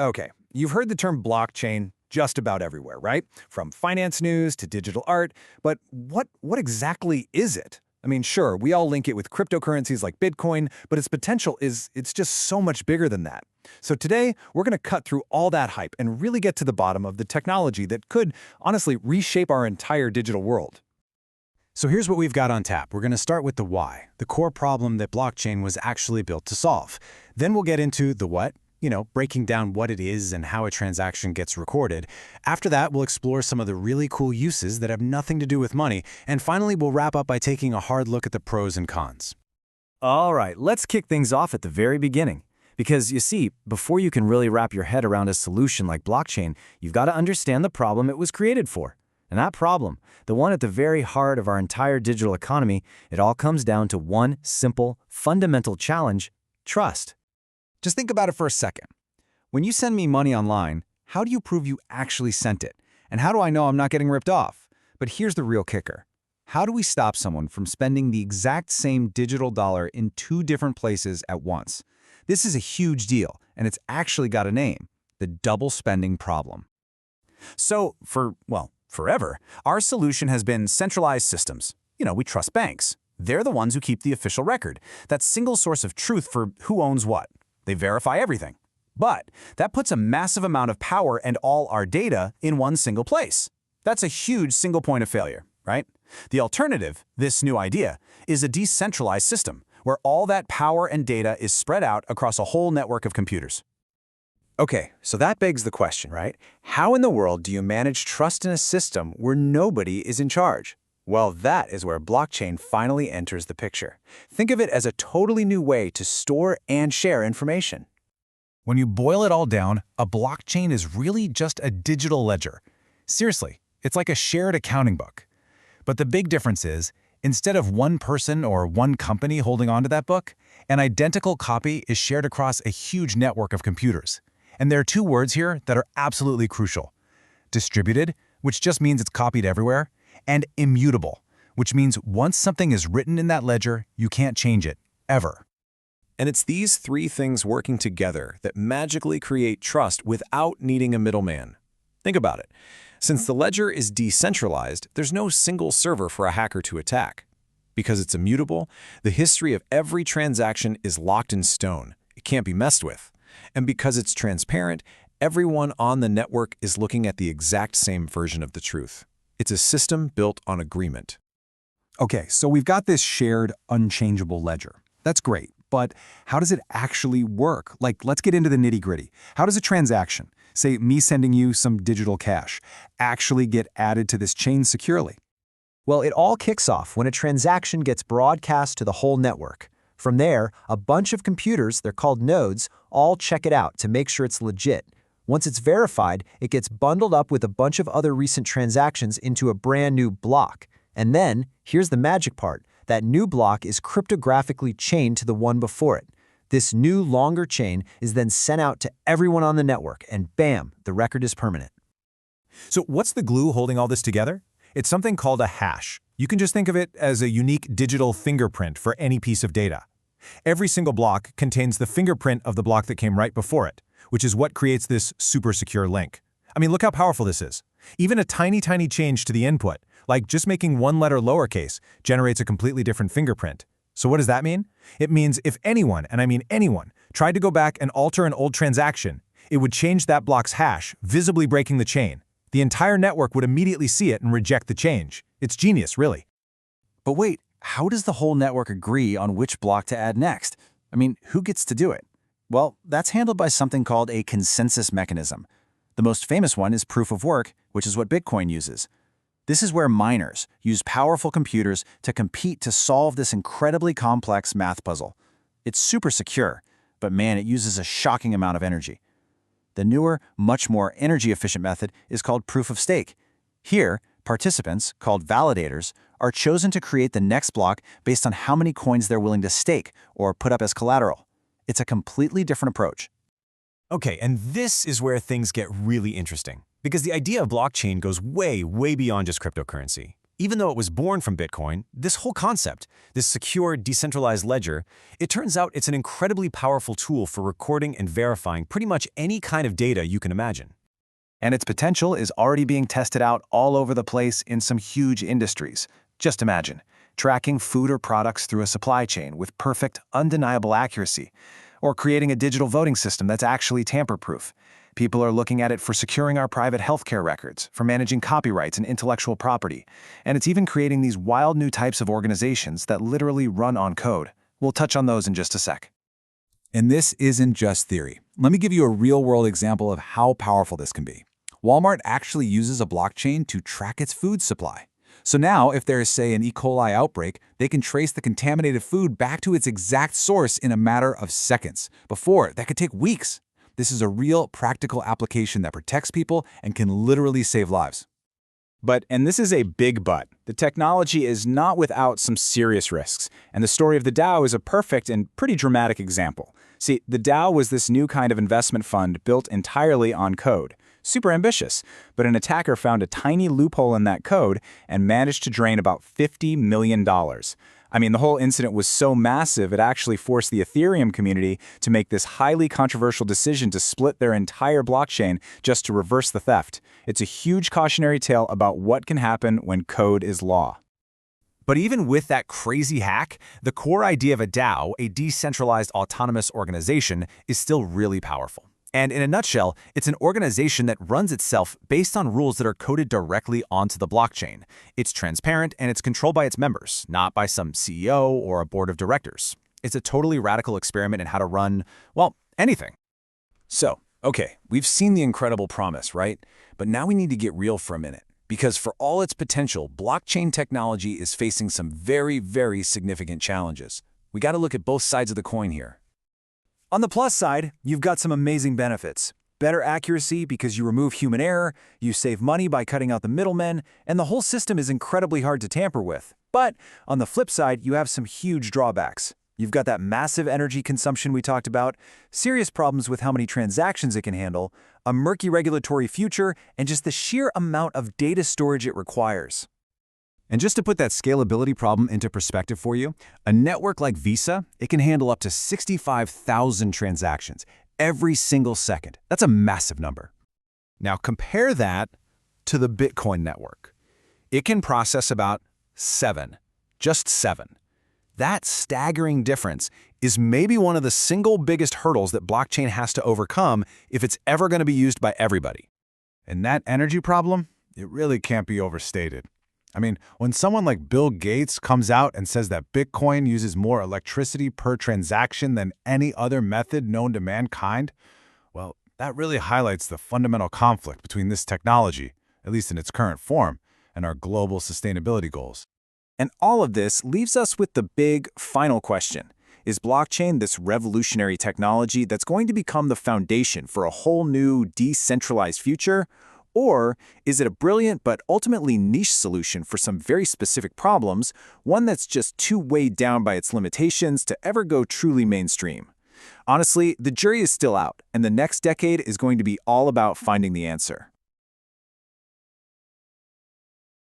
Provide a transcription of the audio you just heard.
Okay, you've heard the term blockchain just about everywhere, right? From finance news to digital art, but what exactly is it? I mean, sure, we all link it with cryptocurrencies like Bitcoin, but its potential is it's just so much bigger than that. So today, we're going to cut through all that hype and really get to the bottom of the technology that could honestly reshape our entire digital world. So here's what we've got on tap. We're going to start with the why, the core problem that blockchain was actually built to solve. Then we'll get into the what, breaking down what it is and how a transaction gets recorded. After that, we'll explore some of the really cool uses that have nothing to do with money. And finally, we'll wrap up by taking a hard look at the pros and cons. All right, let's kick things off at the very beginning. Because you see, before you can really wrap your head around a solution like blockchain, you've got to understand the problem it was created for. And that problem, the one at the very heart of our entire digital economy, it all comes down to one simple, fundamental challenge: trust. Just think about it for a second. When you send me money online, how do you prove you actually sent it? And how do I know I'm not getting ripped off? But here's the real kicker. How do we stop someone from spending the exact same digital dollar in two different places at once? This is a huge deal, and it's actually got a name: the double spending problem. So, forever, our solution has been centralized systems. We trust banks. They're the ones who keep the official record, that single source of truth for who owns what. They verify everything. But that puts a massive amount of power and all our data in one single place. That's a huge single point of failure, right? The alternative, this new idea, is a decentralized system where all that power and data is spread out across a whole network of computers. Okay, so that begs the question, right? How in the world do you manage trust in a system where nobody is in charge? Well, that is where blockchain finally enters the picture. Think of it as a totally new way to store and share information. When you boil it all down, a blockchain is really just a digital ledger. Seriously, it's like a shared accounting book. But the big difference is, instead of one person or one company holding onto that book, an identical copy is shared across a huge network of computers. And there are two words here that are absolutely crucial: distributed, which just means it's copied everywhere, and immutable, which means once something is written in that ledger, you can't change it, ever. And it's these three things working together that magically create trust without needing a middleman. Think about it. Since the ledger is decentralized, there's no single server for a hacker to attack. Because it's immutable, the history of every transaction is locked in stone. It can't be messed with. And because it's transparent, everyone on the network is looking at the exact same version of the truth. It's a system built on agreement. Okay, so we've got this shared, unchangeable ledger. That's great, but how does it actually work? Let's get into the nitty-gritty. How does a transaction, say me sending you some digital cash, actually get added to this chain securely? Well, it all kicks off when a transaction gets broadcast to the whole network. From there, a bunch of computers, they're called nodes, all check it out to make sure it's legit. Once it's verified, it gets bundled up with a bunch of other recent transactions into a brand new block. And then, here's the magic part: that new block is cryptographically chained to the one before it. This new, longer chain is then sent out to everyone on the network, and bam, the record is permanent. So what's the glue holding all this together? It's something called a hash. You can just think of it as a unique digital fingerprint for any piece of data. Every single block contains the fingerprint of the block that came right before it, which is what creates this super secure link. I mean, look how powerful this is. Even a tiny change to the input, like just making one letter lowercase, generates a completely different fingerprint. So what does that mean? It means if anyone, and I mean anyone, tried to go back and alter an old transaction, it would change that block's hash, visibly breaking the chain. The entire network would immediately see it and reject the change. It's genius, really. But wait, how does the whole network agree on which block to add next? I mean, who gets to do it? Well, that's handled by something called a consensus mechanism. The most famous one is proof of work, which is what Bitcoin uses. This is where miners use powerful computers to compete to solve this incredibly complex math puzzle. It's super secure, but man, it uses a shocking amount of energy. The newer, much more energy-efficient method is called proof of stake. Here, participants, called validators, are chosen to create the next block based on how many coins they're willing to stake or put up as collateral. It's a completely different approach. Okay, and this is where things get really interesting, because the idea of blockchain goes way beyond just cryptocurrency. Even though it was born from Bitcoin, this whole concept, this secure, decentralized ledger, it turns out it's an incredibly powerful tool for recording and verifying pretty much any kind of data you can imagine. And its potential is already being tested out all over the place in some huge industries. Just imagine, tracking food or products through a supply chain with perfect, undeniable accuracy, or creating a digital voting system that's actually tamper-proof. People are looking at it for securing our private healthcare records, for managing copyrights and intellectual property, and it's even creating these wild new types of organizations that literally run on code. We'll touch on those in just a sec. And this isn't just theory. Let me give you a real-world example of how powerful this can be. Walmart actually uses a blockchain to track its food supply. So now, if there is, say, an E. coli outbreak, they can trace the contaminated food back to its exact source in a matter of seconds. Before, that could take weeks. This is a real, practical application that protects people and can literally save lives. But, and this is a big but, the technology is not without some serious risks, and the story of the DAO is a perfect and pretty dramatic example. See, the DAO was this new kind of investment fund built entirely on code. Super ambitious, but an attacker found a tiny loophole in that code and managed to drain about $50 million. I mean, the whole incident was so massive, it actually forced the Ethereum community to make this highly controversial decision to split their entire blockchain just to reverse the theft. It's a huge cautionary tale about what can happen when code is law. But even with that crazy hack, the core idea of a DAO, a decentralized autonomous organization, is still really powerful. And in a nutshell, it's an organization that runs itself based on rules that are coded directly onto the blockchain. It's transparent and it's controlled by its members, not by some CEO or a board of directors. It's a totally radical experiment in how to run, well, anything. So, okay, we've seen the incredible promise, right? But now we need to get real for a minute. Because for all its potential, blockchain technology is facing some very, very significant challenges. We got to look at both sides of the coin here. On the plus side, you've got some amazing benefits. Better accuracy because you remove human error, you save money by cutting out the middlemen, and the whole system is incredibly hard to tamper with. But on the flip side, you have some huge drawbacks. You've got that massive energy consumption we talked about, serious problems with how many transactions it can handle, a murky regulatory future, and just the sheer amount of data storage it requires. And just to put that scalability problem into perspective for you, a network like Visa, it can handle up to 65,000 transactions every single second. That's a massive number. Now compare that to the Bitcoin network. It can process about 7, just 7. That staggering difference is maybe one of the single biggest hurdles that blockchain has to overcome if it's ever going to be used by everybody. And that energy problem, it really can't be overstated. I mean, when someone like Bill Gates comes out and says that Bitcoin uses more electricity per transaction than any other method known to mankind, well, that really highlights the fundamental conflict between this technology, at least in its current form, and our global sustainability goals. And all of this leaves us with the big final question. Is blockchain this revolutionary technology that's going to become the foundation for a whole new decentralized future? Or is it a brilliant but ultimately niche solution for some very specific problems, one that's just too weighed down by its limitations to ever go truly mainstream? Honestly, the jury is still out, and the next decade is going to be all about finding the answer.